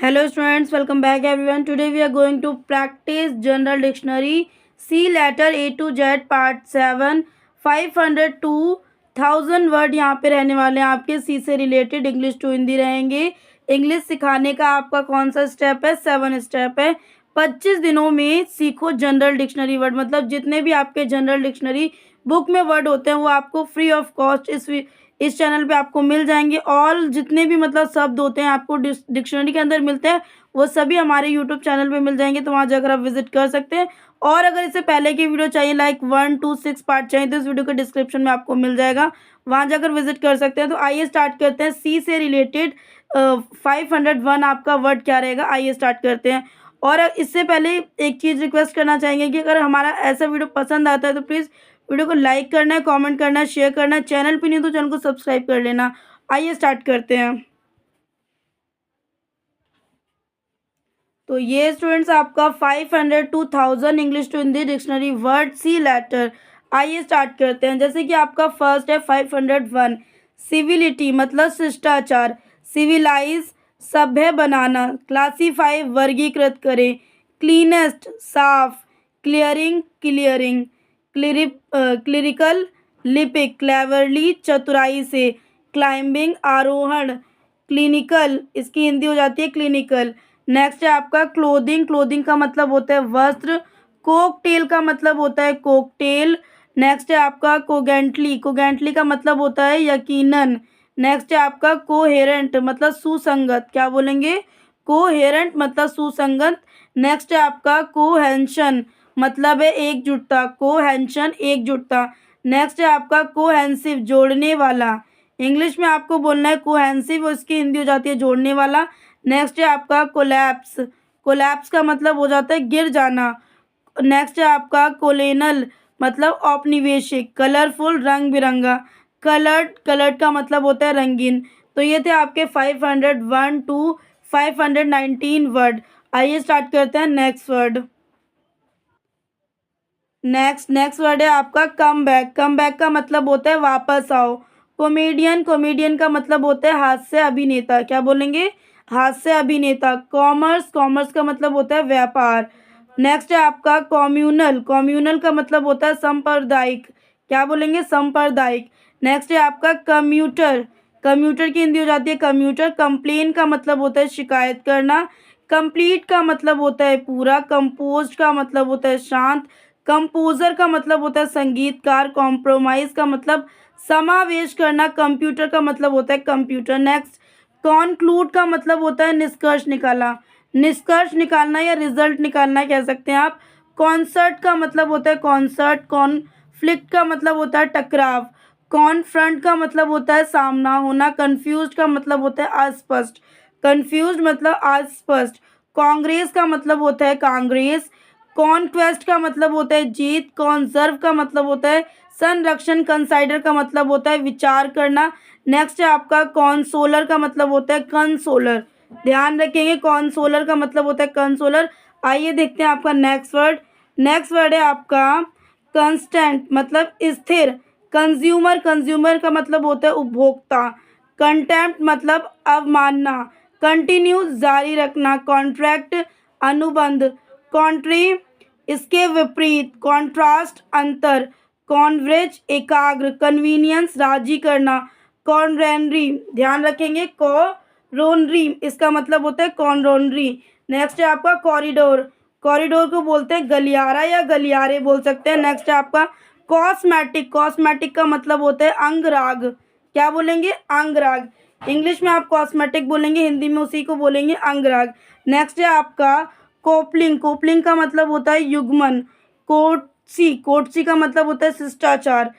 Hello students, welcome back everyone. Today we are going to practice general dictionary C letter A to Z part 7 500 to 1000 word यहाँ पे रहने वाले हैं आपके सी से रिलेटेड इंग्लिश टू हिंदी रहेंगे। इंग्लिश सिखाने का आपका कौन सा स्टेप है? 7 स्टेप है। 25 दिनों में सीखो जनरल डिक्शनरी वर्ड, मतलब जितने भी आपके जनरल डिक्शनरी बुक में वर्ड होते हैं वो आपको फ्री ऑफ कॉस्ट इस चैनल पे आपको मिल जाएंगे। और जितने भी मतलब शब्द होते हैं आपको डिक्शनरी के अंदर मिलते हैं वो सभी हमारे यूट्यूब चैनल पे मिल जाएंगे, तो वहाँ जाकर आप विजिट कर सकते हैं। और अगर इससे पहले की वीडियो चाहिए लाइक 1 to 6 पार्ट चाहिए तो इस वीडियो के डिस्क्रिप्शन में आपको मिल जाएगा, वहाँ जाकर विजिट कर सकते हैं। तो आइए स्टार्ट करते हैं। सी से रिलेटेड 501 आपका वर्ड क्या रहेगा, आइए स्टार्ट करते हैं। और इससे पहले एक चीज़ रिक्वेस्ट करना चाहेंगे कि अगर हमारा ऐसा वीडियो पसंद आता है तो प्लीज़ वीडियो को लाइक करना है, कमेंट करना है, शेयर करना है। चैनल पे नहीं तो चैनल को सब्सक्राइब कर लेना। आइए स्टार्ट करते हैं। तो ये स्टूडेंट्स आपका 500 to 1000 English to Hindi dictionary word C letter. आइए स्टार्ट करते हैं। जैसे कि आपका फर्स्ट है 501 सिविलिटी, मतलब शिष्टाचार। सिविलाइज सभ्य बनाना। क्लासीफाई वर्गीकृत करें। क्लीनेस्ट साफ। Clearing clearing. क्लिरिकल लिपिक क्लेवरली चतुराई से। क्लाइंबिंग आरोहण। क्लिनिकल इसकी हिंदी हो जाती है क्लिनिकल। नेक्स्ट है आपका क्लोथिंग। क्लोथिंग का मतलब होता है वस्त्र। कोकटेल का मतलब होता है कोकटेल। नेक्स्ट है आपका कोगेंटली। कोगेंटली का मतलब होता है यकीनन। नेक्स्ट है आपका कोहेरेंट, मतलब सुसंगत। क्या बोलेंगे? कोहेरेंट मतलब सुसंगत। नेक्स्ट है आपका कोहेंशन, मतलब है एकजुटता। कोहेंशन एकजुटता। नेक्स्ट है आपका कोहेंसिव, जोड़ने वाला। इंग्लिश में आपको बोलना है कोहेंसिव, उसकी हिंदी हो जाती है जोड़ने वाला। नेक्स्ट है आपका कोलैप्स। कोलैप्स का मतलब हो जाता है गिर जाना। नेक्स्ट है आपका कोलेनल, मतलब औपनिवेशिक। कलरफुल रंग बिरंगा। कलर्ड, कलर्ड का मतलब होता है रंगीन। तो ये थे आपके 501 to 519 वर्ड। आइए स्टार्ट करते हैं नेक्स्ट वर्ड। नेक्स्ट वर्ड है आपका कम बैक। कम बैक का मतलब होता है वापस आओ। कॉमेडियन, कॉमेडियन का मतलब होता है हास्य अभिनेता। क्या बोलेंगे? हास्य अभिनेता। कॉमर्स, कॉमर्स का मतलब होता है व्यापार। नेक्स्ट है आपका कम्युनल। कम्युनल का मतलब होता है सांप्रदायिक। क्या बोलेंगे? सांप्रदायिक। नेक्स्ट है आपका कम्यूटर। कम्यूटर की हिंदी हो जाती है कम्यूटर। कंप्लेन का मतलब होता है शिकायत करना। कंप्लीट का मतलब होता है पूरा। कंपोज का मतलब होता है शांत। कंपोजर का मतलब होता है संगीतकार। कॉम्प्रोमाइज का मतलब समावेश करना। कंप्यूटर का मतलब होता है कंप्यूटर। नेक्स्ट कॉन्क्लूड का मतलब होता है निष्कर्ष निकाला। निष्कर्ष निकालना या रिजल्ट निकालना कह सकते हैं आप। कॉन्सर्ट का मतलब होता है कॉन्सर्ट। कॉन्फ्लिक्ट का मतलब होता है टकराव। कॉन्फ्रंट का मतलब होता है सामना होना। कंफ्यूज का मतलब होता है अस्पष्ट। कंफ्यूज मतलब अस्पष्ट। कांग्रेस का मतलब होता है कांग्रेस। कॉन्क्वेस्ट का मतलब होता है जीत। कॉन्जर्व का मतलब होता है संरक्षण। कंसाइडर का मतलब होता है विचार करना। नेक्स्ट है आपका कॉन्सोलर का मतलब होता है कंसोलर। ध्यान रखेंगे कॉन्सोलर का मतलब होता है कंसोलर। आइए देखते हैं आपका नेक्स्ट वर्ड। नेक्स्ट वर्ड है आपका कंस्टेंट, मतलब स्थिर। कंज्यूमर, कंज्यूमर का मतलब होता है उपभोक्ता। कंटेम्प्ट मतलब अवमानना। कंटिन्यू जारी रखना। कॉन्ट्रैक्ट अनुबंध। कॉन्ट्री इसके विपरीत। कॉन्ट्रास्ट अंतर। कॉन्वरेज एकाग्र। कन्वीनियंस राजी करना। कॉनरेनरी, ध्यान रखेंगे कॉरोनरी इसका मतलब होता है कॉनरोनरी। नेक्स्ट है आपका कॉरिडोर। कॉरिडोर को बोलते हैं गलियारा या गलियारे बोल सकते हैं। नेक्स्ट है आपका कॉस्मेटिक। कॉस्मेटिक का मतलब होता है अंगराग। क्या बोलेंगे? अंगराग। इंग्लिश में आप कॉस्मेटिक बोलेंगे, हिंदी में उसी को बोलेंगे अंगराग। नेक्स्ट है आपका कोपलिंग। कोपलिंग का मतलब होता है युग्मन। कोर्टसी, कोर्टसी का मतलब होता है शिष्टाचार।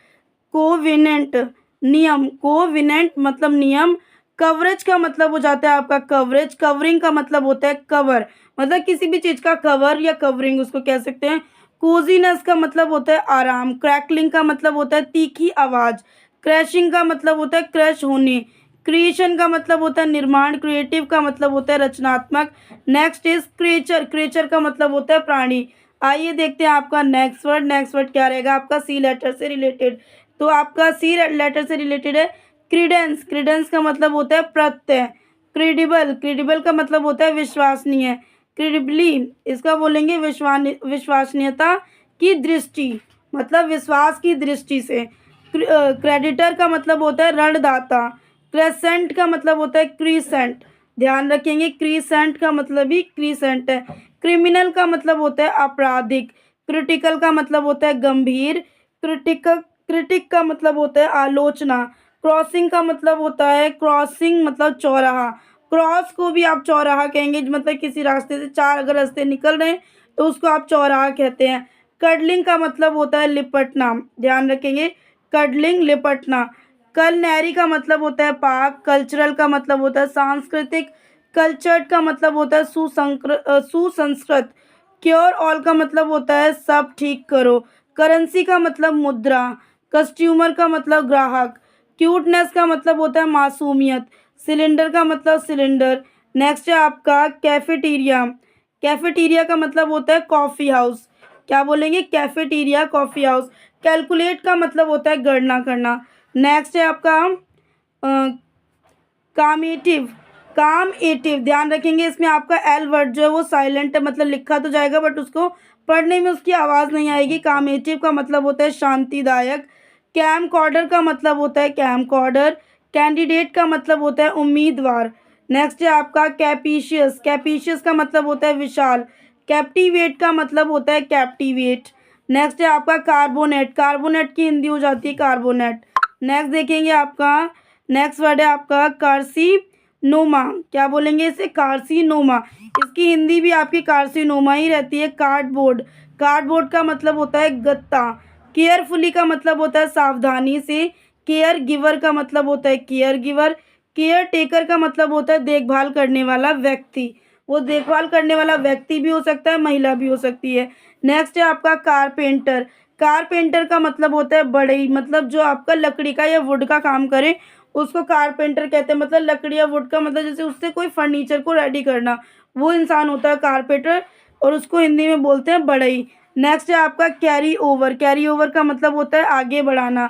कोविनेंट नियम। कोविनेंट मतलब नियम। कवरेज का मतलब हो जाता है आपका कवरेज। कवरिंग का मतलब होता है कवर, मतलब किसी भी चीज़ का कवर या कवरिंग उसको कह सकते हैं। कोजीनेस का मतलब होता है आराम। क्रैकलिंग का मतलब होता है तीखी आवाज़। क्रैशिंग का मतलब होता है क्रैश होने। क्रिएशन का मतलब होता है निर्माण। क्रिएटिव का मतलब होता है रचनात्मक। Next is creature. क्रिएचर का मतलब होता है प्राणी। आइए देखते हैं आपका नेक्स्ट वर्ड। नेक्स्ट वर्ड क्या रहेगा आपका सी लेटर से रिलेटेड। तो आपका सी लेटर से रिलेटेड है क्रीडेंस। क्रीडेंस का मतलब होता है प्रत्यय। क्रेडिबल, क्रेडिबल का मतलब होता है विश्वसनीय। क्रेडिबली इसका बोलेंगे विश्वसनीयता की दृष्टि, मतलब विश्वास की दृष्टि से। क्रेडिटर का मतलब होता है ऋणदाता। क्रेसेंट का मतलब होता है क्रीसेंट, ध्यान रखेंगे क्रीसेंट का मतलब ही क्रीसेंट है। क्रिमिनल का मतलब होता है आपराधिक। क्रिटिकल का मतलब होता है गंभीर। क्रिटिक का मतलब होता है आलोचना। क्रॉसिंग का मतलब होता है क्रॉसिंग मतलब चौराहा। क्रॉस को भी आप चौराहा कहेंगे, मतलब किसी रास्ते से चार अगर रास्ते निकल रहे हैं तो उसको आप चौराहा कहते हैं। कडलिंग का मतलब होता है लिपटना, ध्यान रखेंगे कडलिंग लिपटना। कलनैरी का मतलब होता है पाक। कल्चरल का मतलब होता है सांस्कृतिक। कल्चर्ड का मतलब होता है सुसंस्कृत। क्योर ऑल का मतलब होता है सब ठीक करो। करेंसी का मतलब मुद्रा। कस्टमर का मतलब ग्राहक। क्यूटनेस का मतलब होता है मासूमियत। सिलेंडर का मतलब सिलेंडर। नेक्स्ट है आपका कैफेटेरिया। कैफेटेरिया का मतलब होता है कॉफ़ी हाउस। क्या बोलेंगे कैफेटेरिया कॉफ़ी हाउस। कैलकुलेट का मतलब होता है गणना करना। नेक्स्ट है आपका कामेटिव। काम एटिव, ध्यान रखेंगे इसमें आपका एल वर्ड जो है वो साइलेंट है, मतलब लिखा तो जाएगा बट उसको पढ़ने में उसकी आवाज़ नहीं आएगी। कामेटिव का मतलब होता है शांतिदायक। कैम कॉर्डर का मतलब होता है कैम कॉर्डर। कैंडिडेट का मतलब होता है उम्मीदवार। नेक्स्ट है आपका कैपिशियस। कैपिशियस का मतलब होता है विशाल। कैप्टिवेट का मतलब होता है कैप्टिवेट। नेक्स्ट है आपका कार्बोनेट। कार्बोनेट की हिंदी हो जाती है कार्बोनेट। नेक्स्ट देखेंगे आपका नेक्स्ट वर्ड है आपका कार्सिनोमा। क्या बोलेंगे इसे कार्सिनोमा। इसकी हिंदी भी आपकी कार्सिनोमा ही रहती है। कार्डबोर्ड। कार्डबोर्ड का मतलब होता है गत्ता। केयरफुली का मतलब होता है सावधानी से। केयर गिवर का मतलब होता है केयर गिवर। केयर टेकर का मतलब होता है देखभाल करने वाला व्यक्ति। वो देखभाल करने वाला व्यक्ति भी हो सकता है, महिला भी हो सकती है। नेक्स्ट है आपका कारपेंटर। कारपेंटर का मतलब होता है बढ़ई, मतलब जो आपका लकड़ी का या वुड का काम करे उसको कारपेंटर कहते हैं। मतलब लकड़ी या वुड का मतलब जैसे उससे कोई फर्नीचर को रेडी करना, वो इंसान होता है कारपेंटर, और उसको हिंदी में बोलते हैं बढ़ई। नेक्स्ट है आपका कैरी ओवर। कैरी ओवर का मतलब होता है आगे बढ़ाना।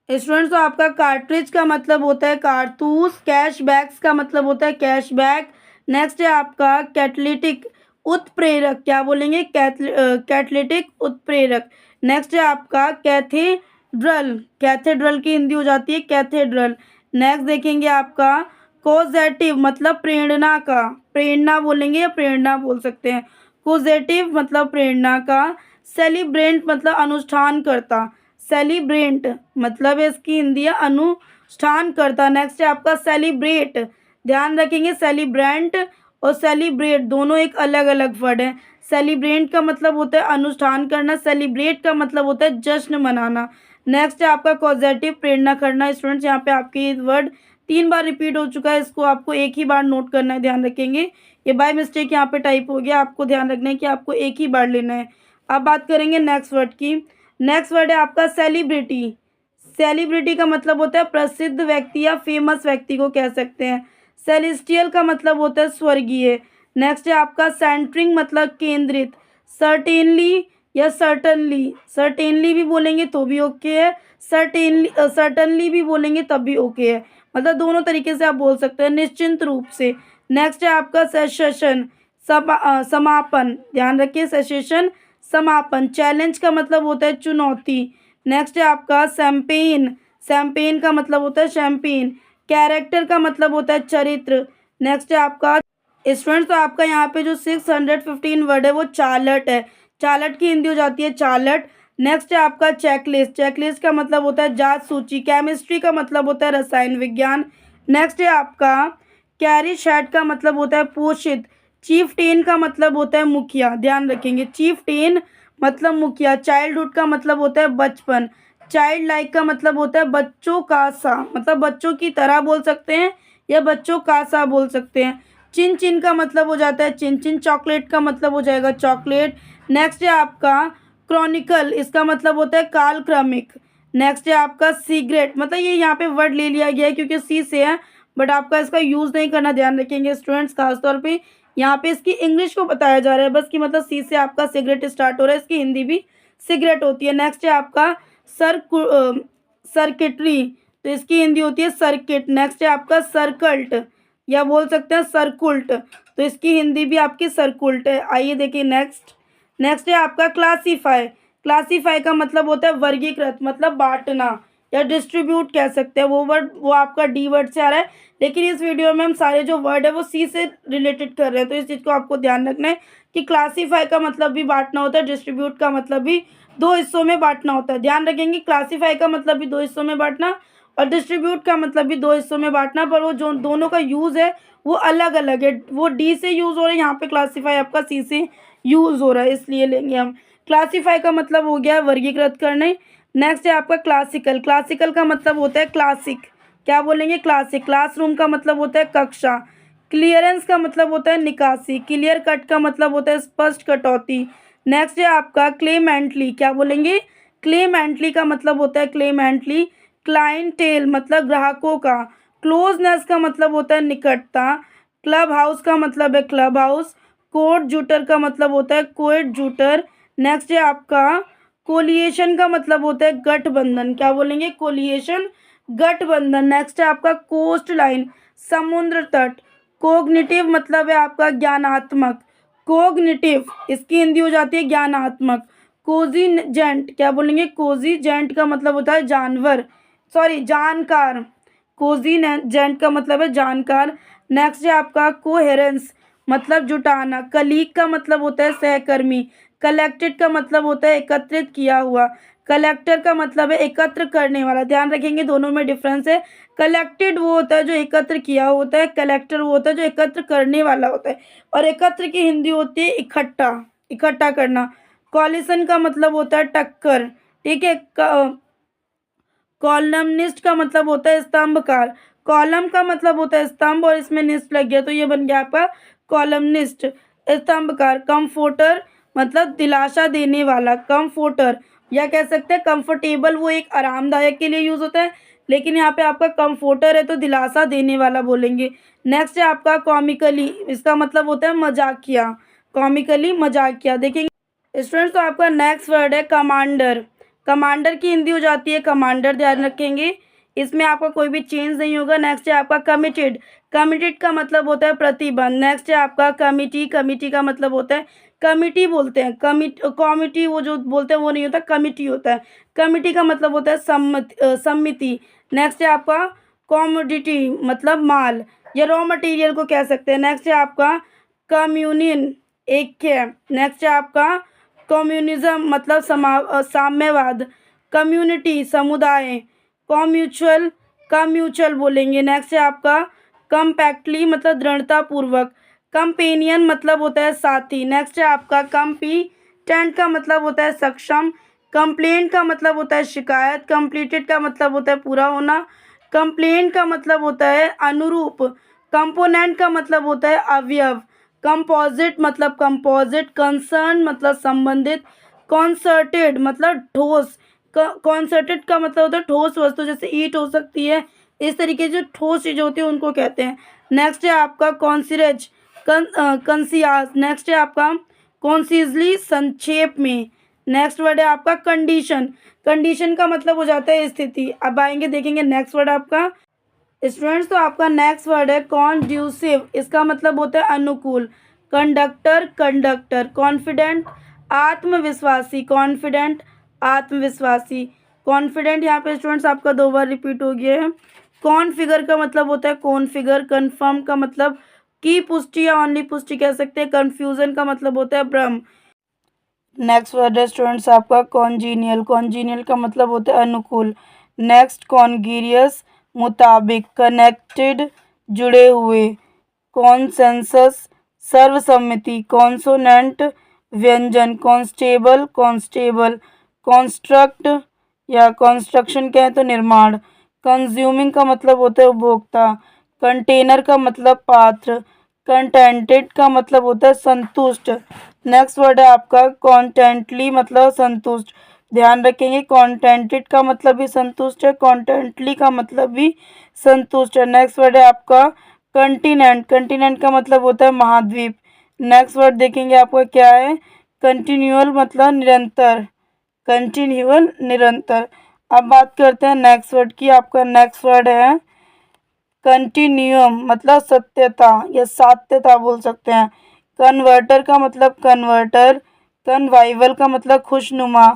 स्टूडेंट्स, तो आपका कार्ट्रिज का मतलब होता है कारतूस। कैशबैक्स का मतलब होता है कैशबैक। नेक्स्ट है आपका कैटलिटिक उत्प्रेरक। क्या बोलेंगे कैटलिटिक उत्प्रेरक। नेक्स्ट है आपका कैथेड्रल। कैथेड्रल की हिंदी हो जाती है कैथेड्रल। नेक्स्ट देखेंगे आपका कोजेटिव, मतलब प्रेरणा का। प्रेरणा बोलेंगे या प्रेरणा बोल सकते हैं। कोजेटिव मतलब प्रेरणा का। सेलिब्रेंट मतलब अनुष्ठान करता। सेलिब्रेंट मतलब है इसकी हिंदी है अनुष्ठान करता। नेक्स्ट है आपका सेलिब्रेट। ध्यान रखेंगे सेलिब्रेंट और सेलिब्रेट दोनों एक अलग अलग वर्ड है। सेलिब्रेंट का मतलब होता है अनुष्ठान करना। सेलिब्रेट का मतलब होता है जश्न मनाना। नेक्स्ट है आपका पॉजिटिव, प्रेरणा करना। स्टूडेंट्स, यहाँ पे आपके ये वर्ड 3 बार रिपीट हो चुका है, इसको आपको एक ही बार नोट करना है, ध्यान रखेंगे। ये बाय मिस्टेक यहाँ पे टाइप हो गया, आपको ध्यान रखना है कि आपको एक ही बार लेना है। अब बात करेंगे नेक्स्ट वर्ड की। नेक्स्ट वर्ड है आपका सेलिब्रिटी। सेलिब्रिटी का मतलब होता है प्रसिद्ध व्यक्ति या फेमस व्यक्ति को कह सकते हैं। सेलेस्टियल का मतलब होता है स्वर्गीय। नेक्स्ट है आपका सेंटरिंग, मतलब केंद्रित। सर्टेनली या सर्टनली, सर्टेनली भी बोलेंगे तो भी ओके है, सर्टनली भी बोलेंगे तब भी ओके है, मतलब दोनों तरीके से आप बोल सकते हैं निश्चिंत रूप से। नेक्स्ट है आपका सेशन, समापन, ध्यान रखिए सेशन समापन। चैलेंज का मतलब होता है चुनौती। नेक्स्ट है आपका शैम्पेन। शैम्पेन का मतलब होता है शैम्पेन। कैरेक्टर का मतलब होता है चरित्र। नेक्स्ट है आपका स्टूडेंट्स, तो आपका यहाँ पे जो 615 वर्ड है वो चार्लट है। चार्लट की हिंदी हो जाती है चार्लट। नेक्स्ट है आपका चेकलिस्ट। चेकलिस्ट का मतलब होता है जांच सूची। केमिस्ट्री का मतलब होता है रसायन विज्ञान। नेक्स्ट है आपका कैरी शैट का मतलब होता है पोषित। चीफ टेन का मतलब होता है मुखिया, ध्यान रखेंगे चीफ टेन मतलब मुखिया। चाइल्डहुड का मतलब होता है बचपन। चाइल्ड लाइक का मतलब होता है बच्चों का सा, मतलब बच्चों की तरह बोल सकते हैं या बच्चों का सा बोल सकते हैं। चिन चिन का मतलब हो जाता है चिन चिन। चॉकलेट का मतलब हो जाएगा चॉकलेट। नेक्स्ट है आपका क्रॉनिकल, इसका मतलब होता है कालक्रमिक। नेक्स्ट है आपका सिगरेट, मतलब ये यहाँ पे वर्ड ले लिया गया है क्योंकि सी से है, बट आपका इसका यूज़ नहीं करना, ध्यान रखेंगे स्टूडेंट्स। खासतौर पे यहाँ पे इसकी इंग्लिश को बताया जा रहा है बस कि मतलब सी से आपका सिगरेट स्टार्ट हो रहा है, इसकी हिंदी भी सिगरेट होती है। नेक्स्ट है आपका सर्किटरी, तो इसकी हिंदी होती है सर्किट। नेक्स्ट है आपका सर्कल्ट। या बोल सकते हैं सर्कुल्ट, तो इसकी हिंदी भी आपकी सर्कुल्ट है। आइए देखिए नेक्स्ट। नेक्स्ट है आपका क्लासीफाई। क्लासीफाई का मतलब होता है वर्गीकृत, मतलब बांटना या डिस्ट्रीब्यूट कह सकते हैं। वो वर्ड वो आपका डी वर्ड से आ रहा है, लेकिन इस वीडियो में हम सारे जो वर्ड है वो सी से रिलेटेड कर रहे हैं, तो इस चीज़ को आपको ध्यान रखना है कि क्लासीफाई का मतलब भी बांटना होता है, डिस्ट्रीब्यूट का मतलब भी दो हिस्सों में बांटना होता है। ध्यान रखेंगे, क्लासीफाई का मतलब भी दो हिस्सों में बांटना और डिस्ट्रीब्यूट का मतलब भी दो हिस्सों में बांटना, पर वो जो दोनों का यूज़ है वो अलग अलग है। वो डी से यूज़ हो रहा है, यहाँ पे क्लासीफाई आपका सी से यूज़ हो रहा है, इसलिए लेंगे हम। क्लासीफाई का मतलब हो गया वर्गीकृत करने। नेक्स्ट है आपका क्लासिकल। क्लासिकल का मतलब होता है क्लासिक, क्या बोलेंगे, क्लासिक। क्लासरूम का मतलब होता है कक्षा। क्लियरेंस का मतलब होता है निकासी। क्लियर कट का मतलब होता है स्पष्ट कटौती। नेक्स्ट है आपका क्लेमेंटली, क्या बोलेंगे, क्लेमेंटली का मतलब होता है क्लेमेंटली। क्लाइंटेल मतलब ग्राहकों का। क्लोजनेस का मतलब होता है निकटता। क्लब हाउस का मतलब है क्लब हाउस। कोर्ट जूटर का मतलब होता है कोर्ट जूटर। नेक्स्ट है आपका कोलिएशन का मतलब होता है गठबंधन, क्या बोलेंगे, कोलिएशन, गठबंधन। नेक्स्ट है आपका कोस्ट लाइन, समुद्र तट। कोग्निटिव मतलब है आपका ज्ञानात्मक, कोग्निटिव इसकी हिंदी हो जाती है ज्ञानात्मक। कोजिजेंट, क्या बोलेंगे, कोजिजेंट का मतलब होता है जानवर, सॉरी जानकार। कोजिजेंट का मतलब है जानकार। नेक्स्ट है आपका कोहेरेंस मतलब जुटाना। कलीग का मतलब होता है सहकर्मी। कलेक्टेड का मतलब होता है एकत्रित किया हुआ। कलेक्टर का मतलब है एकत्र करने वाला। ध्यान रखेंगे दोनों में डिफरेंस है। कलेक्टेड वो होता है जो एकत्र किया होता है, कलेक्टर वो होता है जो एकत्र करने वाला होता है, और एकत्र की हिंदी होती है इकट्ठा, इकट्ठा करना। कॉलिशन का मतलब होता है टक्कर, ठीक है। कॉलमनिस्ट का मतलब होता है स्तंभकार। कॉलम का मतलब होता है स्तंभ और इसमें निस्ट लग गया तो ये बन गया आपका कॉलमनिस्ट, स्तंभकार। कंफोर्टर मतलब दिलासा देने वाला, कंफोर्टर, या कह सकते हैं कंफर्टेबल, वो एक आरामदायक के लिए यूज़ होता है, लेकिन यहाँ पे आपका कंफोर्टर है तो दिलासा देने वाला बोलेंगे। नेक्स्ट है आपका कॉमिकली, इसका मतलब होता है मजाकिया, कॉमिकली मजाकिया। देखेंगे स्टूडेंट्स, तो आपका नेक्स्ट वर्ड है कमांडर। कमांडर की हिंदी हो जाती है कमांडर, ध्यान रखेंगे, इसमें आपका कोई भी चेंज नहीं होगा। नेक्स्ट है आपका कमिटेड। कमिटेड का मतलब होता है प्रतिबंध। नेक्स्ट है आपका कमिटी। कमिटी का मतलब होता है, कमिटी बोलते हैं, कमिटी वो जो बोलते हैं वो नहीं होता, कमिटी होता है। कमिटी का मतलब होता है समिति। नेक्स्ट है आपका कॉमोडिटी मतलब माल या रॉ मटेरियल को कह सकते हैं। नेक्स्ट है आपका कम्युनियन, एक है। नेक्स्ट है आपका कम्युनिज्म मतलब साम्यवाद। कम्युनिटी समुदाय। कम्यूचुअल, कम्यूचुअल बोलेंगे। नेक्स्ट है आपका कम्पैक्टली मतलब दृढ़ता पूर्वक। कंपेनियन मतलब होता है साथी। नेक्स्ट है आपका कम्पीटेंट का मतलब होता है सक्षम। कंप्लेंट का मतलब होता है शिकायत। कंप्लीटेड का मतलब होता है पूरा होना। कंप्लेंट का मतलब होता है अनुरूप। कंपोनेंट का मतलब होता है अवयव। कंपोजिट मतलब कंपोजिट। कंसर्न मतलब संबंधित। कॉन्सर्टेड मतलब ठोस। कॉन्सर्टेड का मतलब होता है ठोस वस्तु, जैसे ईंट हो सकती है, इस तरीके जो ठोस चीज़ें होती है उनको कहते हैं। नेक्स्ट है आपका कॉन्सिरेज, कंसियास। नेक्स्ट है आपका कॉन्सिजली संक्षेप में। नेक्स्ट वर्ड है आपका कंडीशन। कंडीशन का मतलब हो जाता है स्थिति। अब आएंगे देखेंगे नेक्स्ट वर्ड आपका स्टूडेंट्स, तो आपका नेक्स्ट वर्ड है कॉन्ड्यूसिव, इसका मतलब होता है अनुकूल। Conductor, conductor. कॉन्फिडेंट आत्मविश्वासी, कॉन्फिडेंट आत्मविश्वासी। कॉन्फिडेंट यहाँ पे स्टूडेंट्स आपका दो बार रिपीट हो गया है। कॉन्फिगर का मतलब होता है कॉन्फिगर। कन्फर्म का मतलब की पुष्टि या ऑनली पुष्टि कह सकते हैं। कन्फ्यूजन का मतलब होता है भ्रम। नेक्स्ट वर्ड है स्टूडेंट्स आपका कॉन्जीनियल। कॉन्जीनियल का मतलब होता है अनुकूल। नेक्स्ट कॉन्ग्रियस मुताबिक, कनेक्टेड जुड़े हुए। कॉन्सेंसस सर्वसम्मति। कॉन्सोनेंट व्यंजन। Constable constable. कॉन्स्ट्रक्ट या कॉन्स्ट्रक्शन कहें तो निर्माण। कंज्यूमिंग का मतलब होता है उपभोक्ता। कंटेनर का मतलब पात्र। कंटेंटेड का मतलब होता है संतुष्ट। नेक्स्ट वर्ड है आपका कॉन्टेंटली मतलब संतुष्ट। ध्यान रखेंगे कॉन्टेंटेड का मतलब भी संतुष्ट है, कॉन्टेंटली का मतलब भी संतुष्ट है। नेक्स्ट वर्ड है आपका कंटिनेंट। कंटिनेंट का मतलब होता है महाद्वीप। नेक्स्ट वर्ड देखेंगे आपका क्या है, कंटिन्यूअल मतलब निरंतर, कंटिन्यूअल निरंतर। अब बात करते हैं नेक्स्ट वर्ड की। आपका नेक्स्ट वर्ड है कंटिन्यूम मतलब सत्यता या सात्यता बोल सकते हैं। कन्वर्टर का मतलब कन्वर्टर। कन्वाइवल का मतलब खुशनुमा।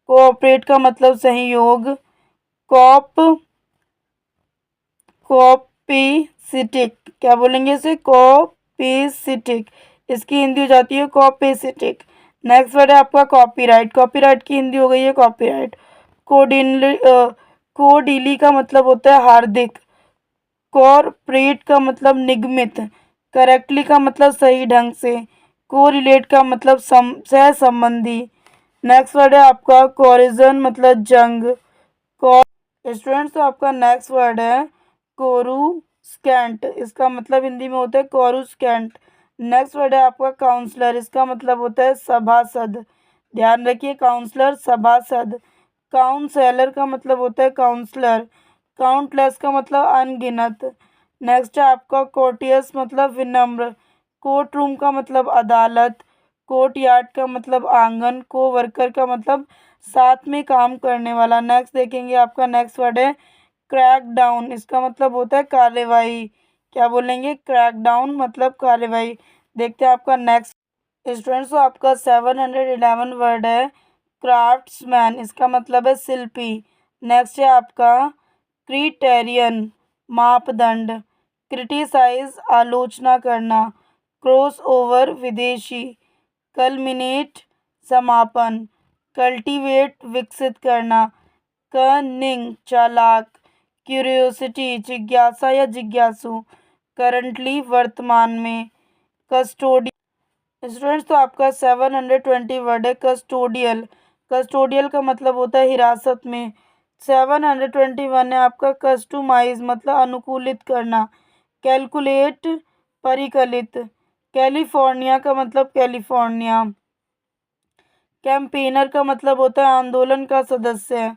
कोऑपरेट का मतलब सहयोग। कॉप कॉपेसिटिक, क्या बोलेंगे इसे, कॉपेसिटिक। इसकी हिंदी हो जाती है कॉपेसिटिक। नेक्स्ट वर्ड है आपका कॉपीराइट। कॉपीराइट की हिंदी हो गई है कॉपीराइट। कोडिनली कोडिली का मतलब होता है हार्दिक। कॉरपोरेट का मतलब निगमित। करेक्टली का मतलब सही ढंग से। कोरिलेट का मतलब सह संबंधी। नेक्स्ट वर्ड है आपका कोरिजन मतलब जंग। स्टूडेंट्स तो आपका नेक्स्ट वर्ड है कोरुस्केंट। इसका मतलब हिंदी में होता है कोरुस्केंट। नेक्स्ट वर्ड है आपका काउंसलर। इसका मतलब होता है सभासद। ध्यान रखिए, काउंसलर सभासद। काउंसलर का मतलब होता है काउंसलर। काउंटलेस का मतलब अनगिनत। नेक्स्ट है आपका कोर्टियस मतलब विनम्र। कोर्ट रूम का मतलब अदालत। कोर्ट यार्ड का मतलब आंगन। को वर्कर का मतलब साथ में काम करने वाला। नेक्स्ट देखेंगे, आपका नेक्स्ट वर्ड है क्रैक डाउन। इसका मतलब होता है कार्रवाई। क्या बोलेंगे, क्रैक डाउन मतलब कार्रवाई। देखते हैं आपका नेक्स्ट। स्टूडेंट्स तो आपका 711 वर्ड है क्राफ्ट्समैन। इसका मतलब है शिल्पी। नेक्स्ट है आपका क्रिटेरियन मापदंड। क्रिटिसाइज आलोचना करना। क्रॉस ओवर विदेशी। कल्मिनेट समापन। कल्टीवेट विकसित करना। कनिंग चालाक। क्यूरियोसिटी जिज्ञासा या जिज्ञासु। करंटली वर्तमान में। कस्टोडियन। स्टूडेंट्स तो आपका 720 वर्ड है कस्टोडियल। कस्टोडियल का मतलब होता है हिरासत में। 721 है आपका कस्टमाइज मतलब अनुकूलित करना। कैलकुलेट परिकलित। कैलिफोर्निया का मतलब कैलिफोर्निया। कैंपेनर का मतलब होता है आंदोलन का सदस्य।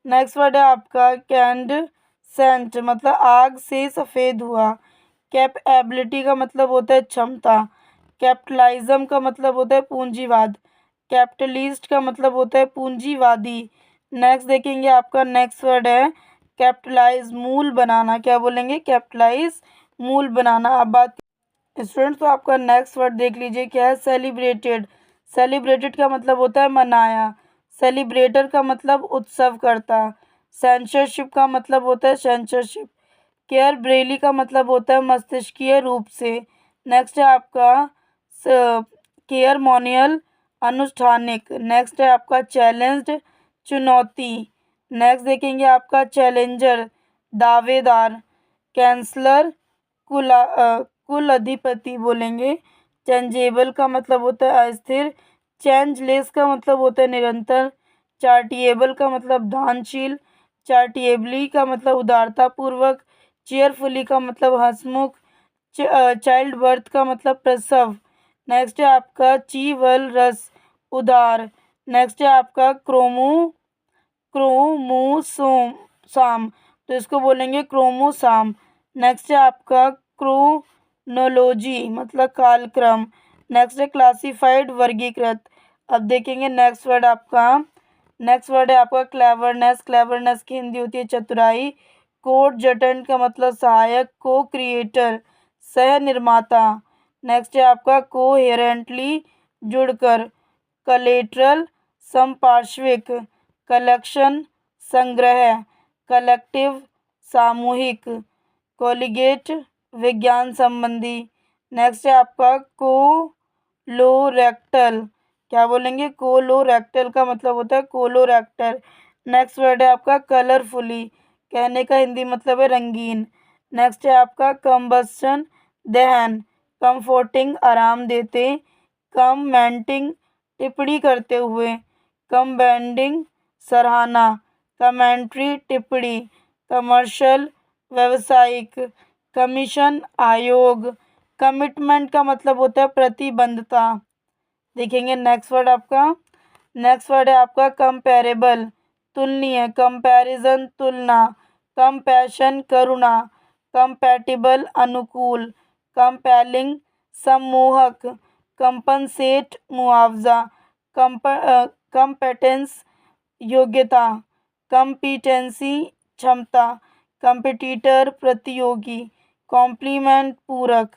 नेक्स्ट वर्ड है आपका कैंड सेंट मतलब आग से सफ़ेद हुआ। कैपेबिलिटी का मतलब होता है क्षमता। कैपिटलिज्म का मतलब होता है पूंजीवाद। कैपिटलिस्ट का मतलब होता है पूंजीवादी। नेक्स्ट देखेंगे, आपका नेक्स्ट वर्ड है कैपिटलाइज मूल बनाना। क्या बोलेंगे, कैपिटलाइज मूल बनाना। अब बात स्टूडेंट्स तो आपका नेक्स्ट वर्ड देख लीजिए क्या है, सेलिब्रेटेड। सेलिब्रेटेड का मतलब होता है मनाया। सेलिब्रेटर का मतलब उत्सव करता। सेंसरशिप का मतलब होता है सेंसरशिप। केयर ब्रेली का मतलब होता है मस्तिष्कीय रूप से। नेक्स्ट है आपका केयरमोनियल अनुष्ठानिक। नेक्स्ट है आपका चैलेंज्ड चुनौती। नेक्स्ट देखेंगे आपका चैलेंजर दावेदार। कैंसलर कुल अधिपति बोलेंगे। चेंजेबल का मतलब होता है अस्थिर। चेंजलेस का मतलब होता है निरंतर। चार्टिएबल का मतलब दानशील। चार्टिएबली का मतलब उदारता पूर्वक। चेयरफुली का मतलब हंसमुख। चाइल्ड बर्थ का मतलब प्रसव। नेक्स्ट है आपका चीवल रस उदार। नेक्स्ट है आपका क्रोमोसोम साम, तो इसको बोलेंगे क्रोमोसाम। नेक्स्ट है आपका क्रोनोलॉजी मतलब कालक्रम। नेक्स्ट है क्लासिफाइड वर्गीकृत। अब देखेंगे नेक्स्ट वर्ड आपका। नेक्स्ट वर्ड है आपका क्लेवरनेस। क्लेवरनेस की हिंदी होती है चतुराई। कोड जटन का मतलब सहायक। को क्रिएटर सह निर्माता। नेक्स्ट है आपका कोहेरेंटली जुड़कर। कलेट्रल संपार्श्विक। कलेक्शन संग्रह। कलेक्टिव सामूहिक। कोलिगेट विज्ञान संबंधी। नेक्स्ट है आपका कोलोरेक्टल। क्या बोलेंगे, कोलोरेक्टल का मतलब होता है कोलोरेक्टर। नेक्स्ट वर्ड है आपका कलरफुली। कहने का हिंदी मतलब है रंगीन। नेक्स्ट है आपका कंबस्शन दहन। कंफर्टिंग आराम देते। कमेंटिंग टिप्पणी करते हुए। कमेंडिंग सराहना। कमेंट्री टिप्पणी। कमर्शियल व्यावसायिक। कमीशन आयोग। कमिटमेंट का मतलब होता है प्रतिबद्धता। देखेंगे नेक्स्ट वर्ड आपका। नेक्स्ट वर्ड है आपका कंपेरेबल तुलनीय। कंपैरिजन तुलना। कंपैशन करुणा। कंपैटिबल अनुकूल। कंपेलिंग सम्मोहक। कंपनसेट मुआवजा। कंपेटेंस योग्यता। कंपिटेंसी क्षमता। कंपिटिटर प्रतियोगी। कॉम्प्लीमेंट पूरक,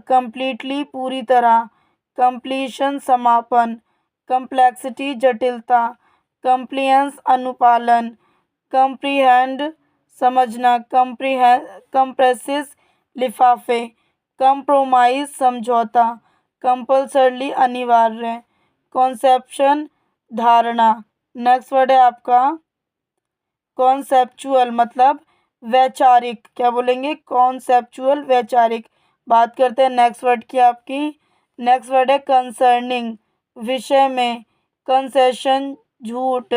कंप्लीटली पूरी तरह, कंप्लीशन समापन, कम्प्लेक्सिटी जटिलता, कंप्लियंस अनुपालन, कंप्रीहेंड समझना, कंप्रेसिस लिफाफे, कंप्रोमाइज समझौता, कंपल्सरली अनिवार्य, कॉन्सेप्शन धारणा। नेक्स्ट वर्ड है आपका कॉन्सेप्चुअल मतलब वैचारिक। क्या बोलेंगे? कॉन्सेप्चुअल वैचारिक। बात करते हैं नेक्स्ट वर्ड की आपकी। नेक्स्ट वर्ड है कंसर्निंग विषय में, कंसेशन झूठ,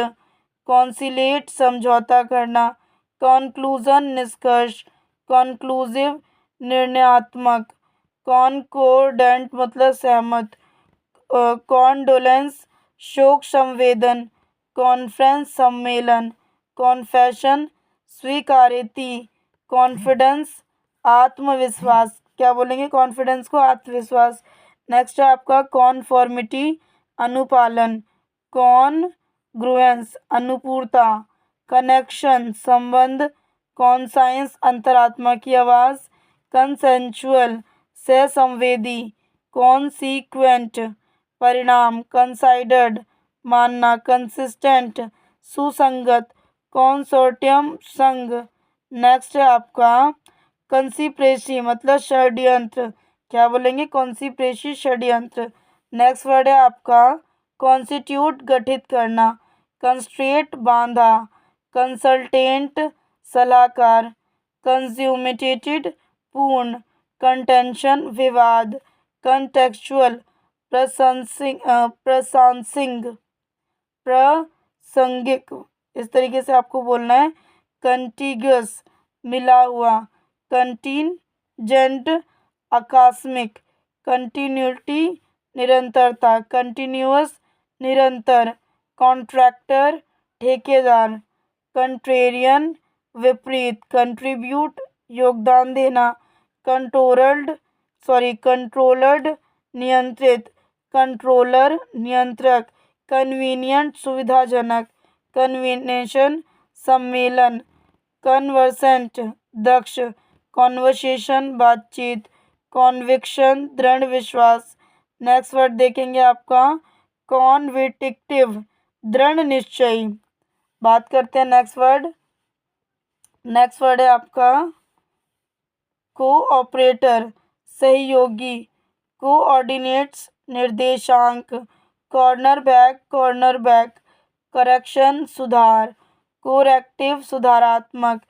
कॉन्सिलेट समझौता करना, कॉन्क्लूजन निष्कर्ष, कॉन्क्लूसिव निर्णयात्मक, कॉनकोर्डेंट मतलब सहमत, कॉन्डोलेंस शोक संवेदन, कॉन्फ्रेंस सम्मेलन, कॉन्फेशन स्वीकारोति, कॉन्फिडेंस आत्मविश्वास। क्या बोलेंगे? कॉन्फिडेंस को आत्मविश्वास। नेक्स्ट है आपका कॉन्फॉर्मिटी अनुपालन, कॉन्ग्रुएंस अनुपूरता, कनेक्शन संबंध, कॉन्साइंस अंतरात्मा की आवाज़, कंसेंचुअल सहसंवेदी, कॉन्सीक्वेंट परिणाम, कंसाइडर्ड मानना, कंसिस्टेंट सुसंगत, कॉन्सोर्टियम संघ। नेक्स्ट है आपका कंसिप्रेसी मतलब षड्यंत्र। क्या बोलेंगे? कॉन्सिप्रेसी षड्यंत्र। नेक्स्ट वर्ड है आपका कॉन्स्टिट्यूट गठित करना, कंस्ट्रेट बांधा, कंसल्टेंट सलाहकार, कंज्यूमेटेड पूर्ण, कंटेंशन विवाद, कंटेक्चुअल प्रासंगिक। इस तरीके से आपको बोलना है। कंटिग्यूअस मिला हुआ, कंटिजेंट आकस्मिक, कंटिन्यूटी निरंतरता, कंटिन्यूअस निरंतर, कॉन्ट्रैक्टर ठेकेदार, कंट्रेरियन विपरीत, कंट्रीब्यूट योगदान देना, कंट्रोलर्ड नियंत्रित, कंट्रोलर नियंत्रक, कन्वीनियंट सुविधाजनक, कन्वीनेशन सम्मेलन, कन्वर्सेंट दक्ष, कॉन्वर्सेशन बातचीत, कॉन्विक्शन दृढ़ विश्वास। नेक्स्ट वर्ड देखेंगे आपका कॉन्विक्टिव दृढ़ निश्चयी। बात करते हैं नेक्स्ट वर्ड है आपका कोऑपरेटर सहयोगी, कोऑर्डिनेट्स निर्देशांक, कॉर्नरबैक करेक्शन सुधार, कोरेक्टिव सुधारात्मक,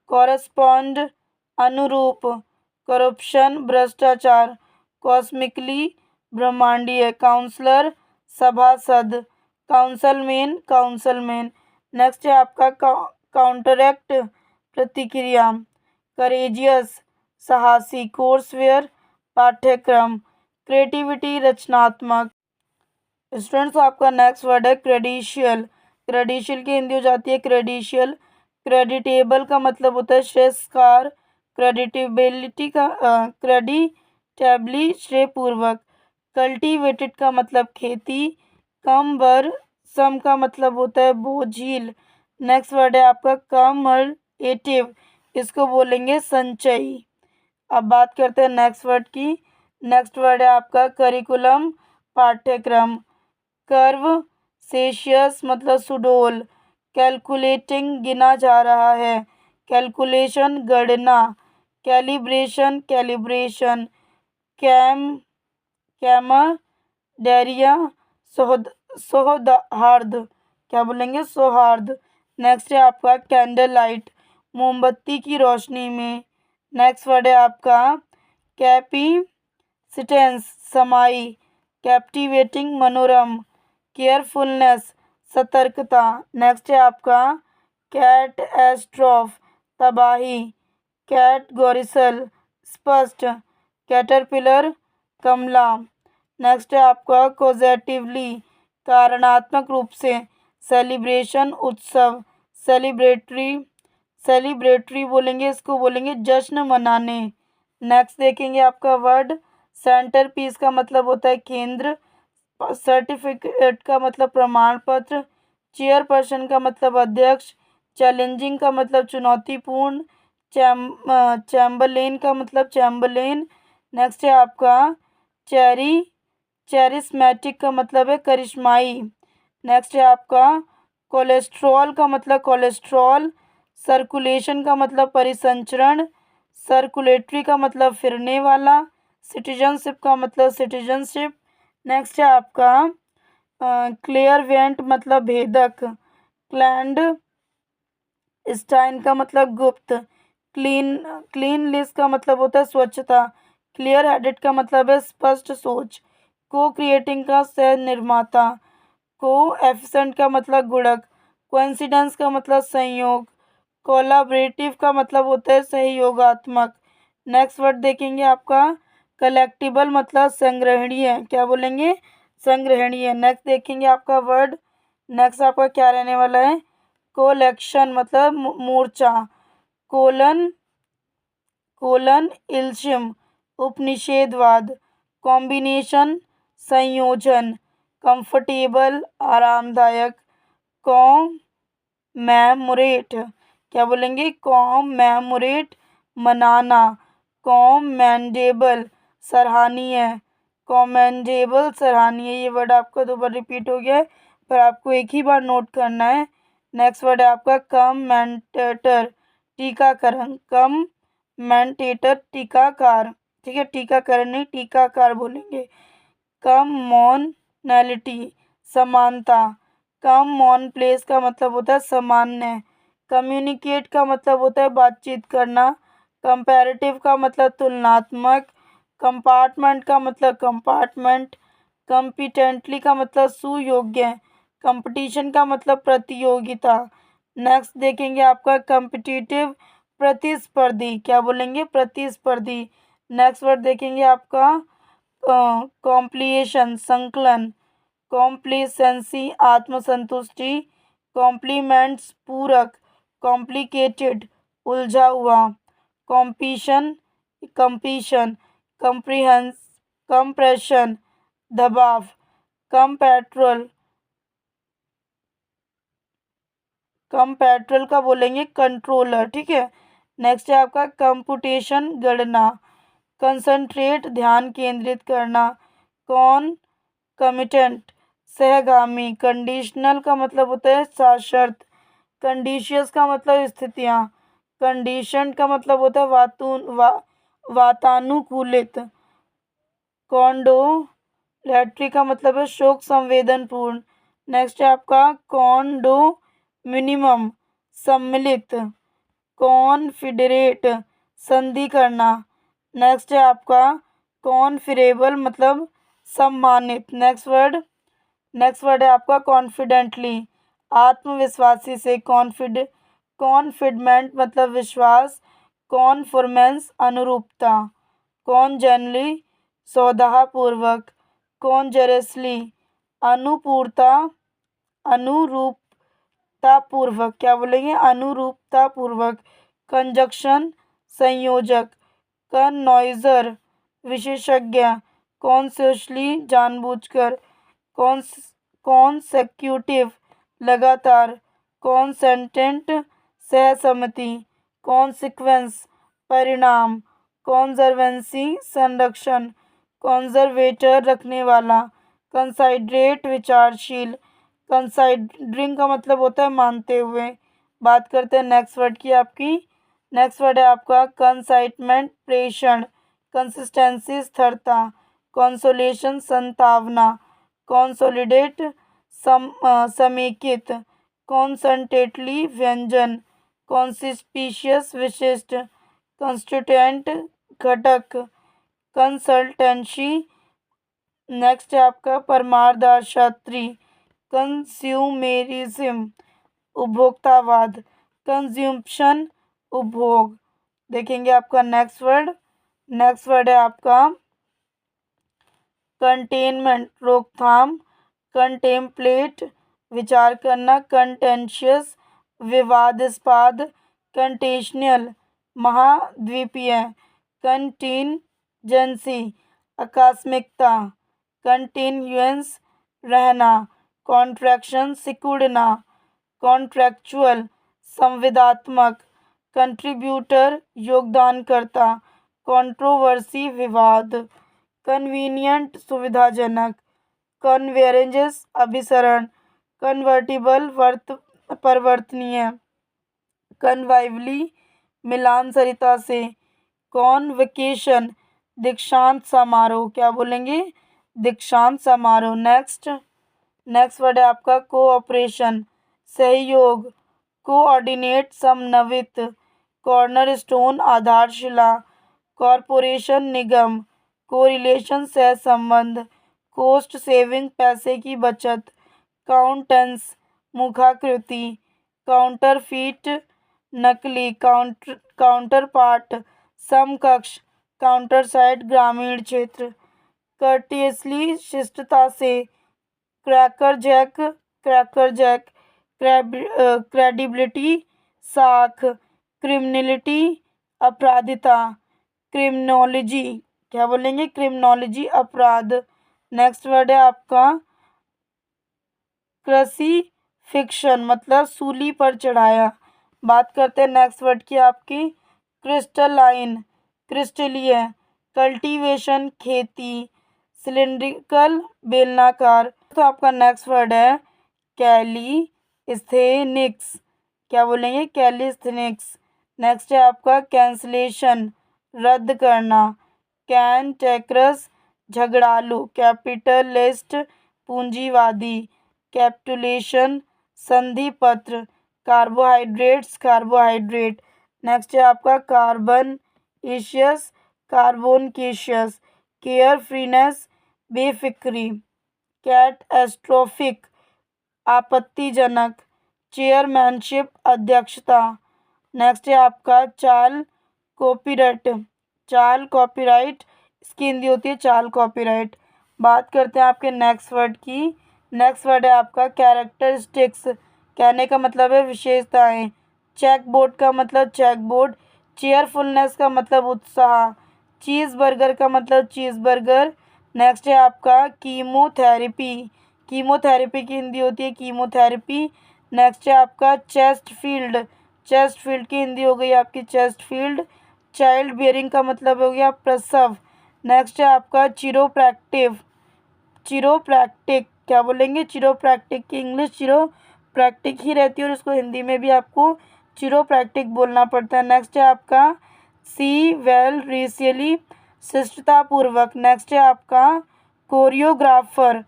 कॉरेस्पॉन्ड अनुरूप, करप्शन भ्रष्टाचार, कॉस्मिकली ब्रह्मांडीय, काउंसलर सभासद, काउंसलमैन। नेक्स्ट है आपका काउंटरैक्ट प्रतिक्रिया, करेजियस साहसी, कोर्सवेयर पाठ्यक्रम, क्रिएटिविटी रचनात्मक। स्टूडेंट्स आपका नेक्स्ट वर्ड है क्रेडिशियल। क्रेडिशियल की हिंदी हो जाती है क्रेडिशियल। क्रेडिटेबल का मतलब होता है श्रेयस्कार, क्रेडिटेबिलिटी का क्रेडिटेबली श्रेयपूर्वक, कल्टीवेटेड का मतलब खेती, कमबरसम का मतलब होता है बोझिल। नेक्स्ट वर्ड है आपका कमर्एटिव, इसको बोलेंगे संचयी। अब बात करते हैं नेक्स्ट वर्ड की। नेक्स्ट वर्ड है आपका करिकुलम पाठ्यक्रम, कर्व सेशियस मतलब सुडोल, कैलकुलेटिंग गिना जा रहा है, कैलकुलेशन गणना, कैलिब्रेशन, कैमडेरिया सौहार्द। क्या बोलेंगे? सौहार्द। नेक्स्ट है आपका कैंडल लाइट मोमबत्ती की रोशनी में। नेक्स्ट वर्ड है आपका कैपिसिटेंस समाई, कैप्टिवेटिंग मनोरम, केयरफुलनेस सतर्कता। नेक्स्ट है आपका कैटएस्ट्रॉफ तबाही, कैटगोरिसल स्पष्ट, कैटरपिलर कमला। नेक्स्ट है आपका कॉजेटिवली कारणात्मक रूप से, सेलिब्रेशन उत्सव, सेलिब्रेटरी बोलेंगे, इसको बोलेंगे जश्न मनाने। नेक्स्ट देखेंगे आपका वर्ड सेंटर पीस का मतलब होता है केंद्र, सर्टिफिकेट का मतलब प्रमाण पत्र, चेयरपर्सन का मतलब अध्यक्ष, चैलेंजिंग का मतलब चुनौतीपूर्ण, चैम्बरलेन का मतलब चैम्बरलेन। नेक्स्ट है आपका चेरी, चेरिस्मेटिक का मतलब है करिश्माई। नेक्स्ट है आपका कोलेस्ट्रॉल का मतलब कोलेस्ट्रॉल। सर्कुलेशन का मतलब परिसंचरण। सर्कुलेटरी का मतलब फिरने वाला। सिटीजनशिप का मतलब सिटीजनशिप। नेक्स्ट है आपका क्लेयरवेंट मतलब भेदक। क्लैंड स्टाइन का मतलब गुप्त। क्लीन क्लीनलिस का मतलब होता है स्वच्छता। क्लियर हेडेड का मतलब है स्पष्ट सोच। को क्रिएटिंग का सह निर्माता। को एफिशेंट का मतलब गुणक। कोइंसिडेंस का मतलब संयोग। कोलाबरेटिव का मतलब होता है सहयोगात्मक। नेक्स्ट वर्ड देखेंगे आपका कलेक्टिबल मतलब संग्रहणीय। क्या बोलेंगे? संग्रहणीय। नेक्स्ट देखेंगे आपका वर्ड। नेक्स्ट आपका क्या रहने वाला है? कोलेक्शन मतलब मोर्चा। कोलन कोलन इल्शियम उपनिषेधवाद। कॉम्बिनेशन संयोजन। कंफर्टेबल आरामदायक। कॉमैमोरेट। क्या बोलेंगे? कॉमैमोरेट मनाना। कॉमेंडेबल सराहनीय। कॉमेंडेबल सराहनीय। ये वर्ड आपका दो बार रिपीट हो गया है, पर आपको एक ही बार नोट करना है। नेक्स्ट वर्ड है आपका कमेंटेटर टीकाकरण। कमेंटेटर टीकाकार। ठीक है, टीकाकरण नहीं टीकाकार बोलेंगे। कमोनैलिटी समानता। कॉमन प्लेस का मतलब होता है सामान्य। कम्युनिकेट का मतलब होता है बातचीत करना। कंपैरेटिव का मतलब तुलनात्मक। कंपार्टमेंट का मतलब कंपार्टमेंट। कम्पिटेंटली का मतलब सुयोग्य। कंपटीशन का मतलब प्रतियोगिता। नेक्स्ट देखेंगे आपका कम्पिटिटिव प्रतिस्पर्धी। क्या बोलेंगे? प्रतिस्पर्धी। नेक्स्ट वर्ड देखेंगे आपका कॉम्प्लिएशन संकलन। कॉम्प्लिसेंसी आत्मसंतुष्टि। कॉम्प्लीमेंट्स पूरक। कॉम्प्लिकेटेड उलझा हुआ। कॉम्पिशन कंपीशन। कंप्रीहेंस कंप्रेशन दबाव। कम पेट्रोल का बोलेंगे कंट्रोलर। ठीक है। नेक्स्ट है आपका कंपुटेशन गणना। कंसंट्रेट ध्यान केंद्रित करना। कौन कमिटेंट सहगामी। कंडीशनल का मतलब होता है साशर्त। कंडीशियस का मतलब स्थितियाँ। कंडीशन का मतलब होता है वातानुकूलित। कॉन्डोलेटरी का मतलब है शोक संवेदनपूर्ण। नेक्स्ट है आपका कॉन्डो मिनिमम सम्मिलित। कॉन्फिडरेट संधि करना। नेक्स्ट है आपका कॉन्फिरेबल मतलब सम्मानित। नेक्स्ट वर्ड है आपका कॉन्फिडेंटली आत्मविश्वासी से। कॉन्फिडमेंट मतलब विश्वास। कॉन्फॉर्मेंस अनुरूपता। कॉन्जेनली सौदापूर्वक। कॉन्जरसली अनुपूर्ता अनुरूपतापूर्वक। क्या बोलेंगे? अनुरूपतापूर्वक। कंजक्शन संयोजक। कनॉइजर विशेषज्ञ। कॉन्शियसली जानबूझकर। कॉन्सेक्यूटिव लगातार। कॉन्सेंटेंट सहसम्मति। कॉन्सिक्वेंस परिणाम। कॉन्जर्वेंसी संरक्षण। कॉन्जर्वेटर रखने वाला। कंसाइडरेट विचारशील। कंसाइडरिंग का मतलब होता है मानते हुए। बात करते हैं नेक्स्ट वर्ड की आपकी। नेक्स्ट वर्ड है आपका कंसाइटमेंट प्रेषण। कंसिस्टेंसी स्थिरता। कंसोलेशन संतावना। कंसोलिडेट समेकित। कॉन्सनट्रेटली व्यंजन। कॉन्सिस्पिशियस विशिष्ट। कंस्टिट्यूएंट घटक। कंसल्टेंसी। नेक्स्ट है आपका परमार्थशास्त्री। कंज्यूमेरिज्म उपभोक्तावाद। कंज्यूम्पशन उपभोग। देखेंगे आपका नेक्स्ट वर्ड है आपका कंटेनमेंट रोकथाम। कंटेम्पलेट विचार करना। कंटेंशियस विवादास्पद। कंटेशनल महाद्वीपीय। कंटीनजेंसी आकस्मिकता। कंटिन्यूएंस रहना। कॉन्ट्रैक्शन सिकुड़ना। कॉन्ट्रैक्चुअल संविदात्मक। कंट्रीब्यूटर योगदानकर्ता, कंट्रोवर्सी विवाद, कन्वीनियंट सुविधाजनक, कन्वेरेंजेस अभिसरण, कन्वर्टिबल परिवर्तनीय, कन्वाइवली मिलान सरिता से, कॉन्वकेशन दीक्षांत समारोह, क्या बोलेंगे दीक्षांत समारोह। नेक्स्ट वर्ड है आपका कोऑपरेशन सहयोग, कोऑर्डिनेट समन्वित, कॉर्नरस्टोन आधारशिला, कॉरपोरेशन निगम, कोरिलेशन सहसंबंध, कोस्ट सेविंग पैसे की बचत, काउंटेंस मुखाकृति, काउंटरफीट नकली, काउंटर पार्ट समकक्ष, काउंटर साइड ग्रामीण क्षेत्र, कर्टियसली शिष्टता से, क्रैकर जैक, क्रेडिबिलिटी साख, क्रिमिनलिटी अपराधिता, क्रिमिनोलॉजी, क्या बोलेंगे क्रिमिनोलॉजी अपराध। नेक्स्ट वर्ड है आपका क्रूसिफिक्शन मतलब सूली पर चढ़ाया। बात करते हैं नेक्स्ट वर्ड की आपकी क्रिस्टलाइन क्रिस्टलीय, कल्टीवेशन खेती, सिलिंड्रिकल बेलनाकार। तो आपका नेक्स्ट वर्ड है कैलीस्थेनिक्स, क्या बोलेंगे कैलीस्थेनिक्स। नेक्स्ट है आपका कैंसलेशन रद्द करना, कैंटेक्रस झगड़ालू, कैपिटलिस्ट पूंजीवादी, कैपिटुलेशन संधि पत्र, कार्बोहाइड्रेट। नेक्स्ट है आपका कार्बनशियस कार्बोनकेशियस, केयर फ्रीनेस बेफिक्री, कैटस्ट्रोफिक आपत्तिजनक, चेयरमैनशिप अध्यक्षता। नेक्स्ट है आपका चाल कॉपीराइट इसकी हिंदी होती है चाल कॉपीराइट। बात करते हैं आपके नेक्स्ट वर्ड की। नेक्स्ट वर्ड है आपका कैरेक्टरिस्टिक्स, कहने का मतलब है विशेषताएं। चेकबोर्ड का मतलब चेकबोर्ड, चेयरफुलनेस का मतलब उत्साह, चीज़ बर्गर का मतलब चीज़ बर्गर। नेक्स्ट है आपका कीमोथेरेपी की हिंदी होती है कीमोथेरेपी। नेक्स्ट है आपका चेस्ट फील्ड की हिंदी हो गई आपकी चेस्ट फील्ड। चाइल्ड बियरिंग का मतलब हो गया प्रसव। नेक्स्ट है आपका चिरोप्रैक्टिक, क्या बोलेंगे चिरोप्रैक्टिक की इंग्लिश चिरोप्रैक्टिक ही रहती है और इसको हिंदी में भी आपको चिरोप्रैक्टिक बोलना पड़ता है। नेक्स्ट है आपका सी वेल रिसियली शिष्टतापूर्वक। नेक्स्ट है आपका कोरियोग्राफर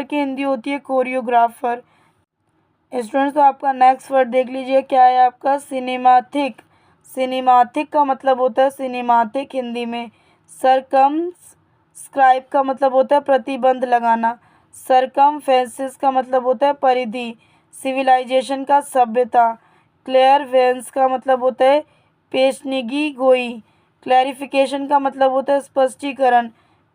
की हिंदी होती है कोरियोग्राफर। स्टूडेंट्स तो आपका नेक्स्ट वर्ड देख लीजिए क्या है आपका सिनेमाथिक का मतलब होता है सिनेमाथिक हिंदी में। सरकमस्क्राइब का मतलब होता है प्रतिबंध लगाना, सरकमफेरेंस का मतलब होता है परिधि, सिविलाइजेशन का सभ्यता, क्लेयरवेंस का मतलब होता है पेशेनगी गोई, क्लैरिफिकेशन का मतलब होता है स्पष्टीकरण,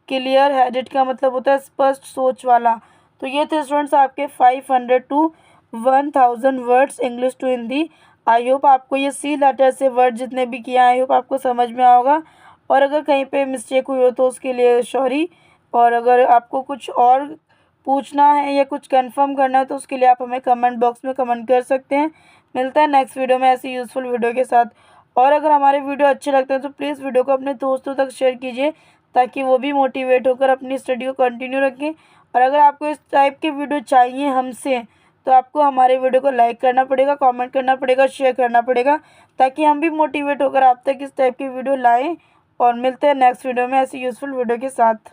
क्लियर हेडेड का मतलब होता है स्पष्ट सोच वाला। तो ये थे स्टूडेंट्स आपके 500 to 1000 words English to Hindi. I hope आपको ये सी लेटर से वर्ड जितने भी किया आई होप आपको समझ में आएगा। और अगर कहीं पे मिस्टेक हुई हो तो उसके लिए सॉरी। और अगर आपको कुछ और पूछना है या कुछ कंफर्म करना है तो उसके लिए आप हमें कमेंट बॉक्स में कमेंट कर सकते हैं। मिलता है नेक्स्ट वीडियो में ऐसी यूज़फुल वीडियो के साथ। और अगर हमारे वीडियो अच्छे लगते हैं तो प्लीज़ वीडियो को अपने दोस्तों तक शेयर कीजिए ताकि वो भी मोटिवेट होकर अपनी स्टडी को कंटिन्यू रखें। और अगर आपको इस टाइप के वीडियो चाहिए हमसे तो आपको हमारे वीडियो को लाइक करना पड़ेगा, कमेंट करना पड़ेगा, शेयर करना पड़ेगा ताकि हम भी मोटिवेट होकर आप तक इस टाइप की वीडियो लाएं। और मिलते हैं नेक्स्ट वीडियो में ऐसी यूज़फुल वीडियो के साथ।